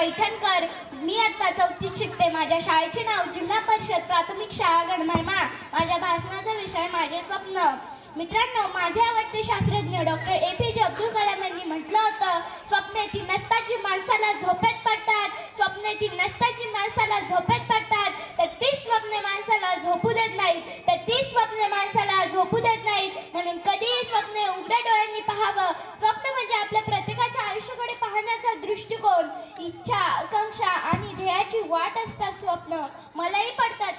पैठणकर. मी आता 4थीत शिकते. माझ्या शाळेचे नाव जिल्हा परिषद प्राथमिक शाळा गडमाळा. माझ्या भाषणाचा विषय माझे स्वप्न. मित्रांनो, माझे आवडते शास्त्रज्ञ डॉक्टर APJ अब्दुल कलाम यांनी म्हटलं होतं, स्वप्ने ती नसतात जी माणसाला झोपेत पडतात. स्वप्ने ती नसतात जी माणसाला झोपेत पडतात, तर तीच स्वप्ने माणसाला झोपू देत नाहीत. तर तीच स्वप्ने माणसाला झोपू देत नाहीत. म्हणून कधीही स्वप्ने उघड्या डोळ्यांनी पाहावं. स्वप्न म्हणजे आपल्या प्रत्येकाच्या आयुष्याकडे पाहण्याचा दृष्टिकोन. इच्छा, आकांक्षा आणि ध्येयाची वाट असतात स्वप्न. मलाही पडतात.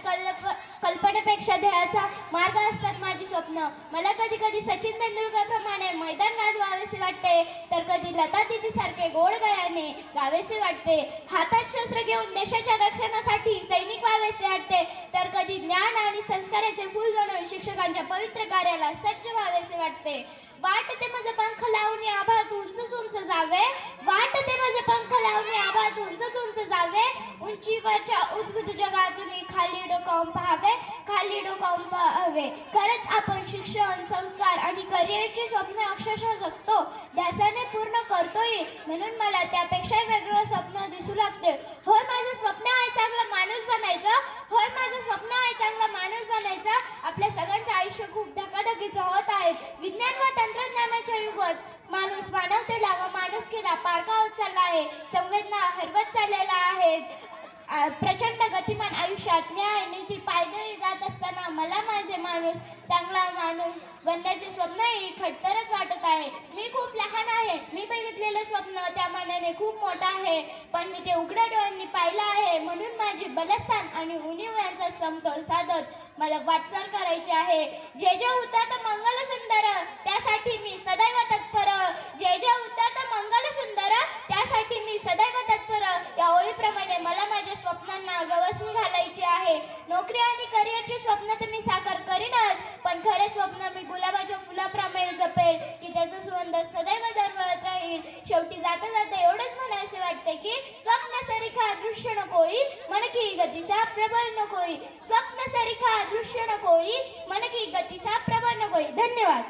कल्पनेपेक्षा ध्येयाचा मार्ग असतात माझी स्वप्न. मला कधी कधी सचिन तेंडुलकर प्रमाणे मैदान गाजवावेसे वाटते, तर कधी लता दीदी सारखे गोड गळ्याने गावेसे वाटते. हातात शस्त्र घेऊन देशाच्या रक्षणासाठी सैनिक व्हावेसे वाटते, तर कधी ज्ञान आणि संस्काराचे फूल बनवून शिक्षकांच्या पवित्र कार्याला सज्ज व्हावेसे वाटते. वाटते माझे पंख लावून आभाळात उंच उंच जावे. वाटते माझे पंख लावून आभाळात उंच उंच जावे. उंचीवरच्या उद्भुत जगातून खाली डोकावून पाहावे. खाली डोकावून पाहावे. खरंच आपण शिक्षण, संस्कार आणि करिअरची स्वप्न अक्षरशः जगतो, ध्यासाने पूर्ण करतोय. म्हणून मला त्यापेक्षा वेगळं स्वप्न दिसू लागते. होय, माझं स्वप्न आहे चांगला माणूस बनायचं. होय, माझं स्वप्न आहे चांगला माणूस बनायचं. आपल्या सगळ्यांचं आयुष्य खूप धकाधकीचं होत आहे. विज्ञान व तंत्रज्ञानाच्या युगात माणूस मानवतेला व माणुसकीला पारखा होत चालला आहे. संवेदना हरवत चाललेला आहे. प्रचंड गतिमान आयुष्यात न्याय, नीती पायदळी जात असताना मला माझे माणूस, चांगला माणूस बनण्याचे स्वप्नही खडतरच वाटत आहे. मी खूप लहान आहे. मी बघितलेलं स्वप्न त्या मानाने खूप मोठं आहे, पण मी ते उघड्या डोळ्यांनी पाहिलं आहे. म्हणून माझी बलस्थान आणि उणीव यांचा समतोल साधत मला वाटचाल करायची आहे. जे जे उतात मंगल सुंदर, त्यासाठी मी सदैव तत्पर. जे जे उतात मंगल सुंदर, त्यासाठी मी सदैव तत्पर. या ओळीप्रमाणे मला माझ्या स्वप्नांना गवसणी घालायची आहे. नोकरी आणि करिअरची स्वप्न तर मी साकार करीनच, पण खरे स्वप्न मी गुलाबाच्या फुलाप्रमाणे जपेल, की त्याचा सुगंध सदैव दरवळत राहील. शेवटी जाता जाता एवढंच म्हणायचे वाटते की स्वप्न सरिखा दृश्य नकोई, मन की गतिशा प्रबळ नकोई. स्वप्न सरिखा दृश्य नकोई, मन की गतिशा प्रबळ नकोई. धन्यवाद.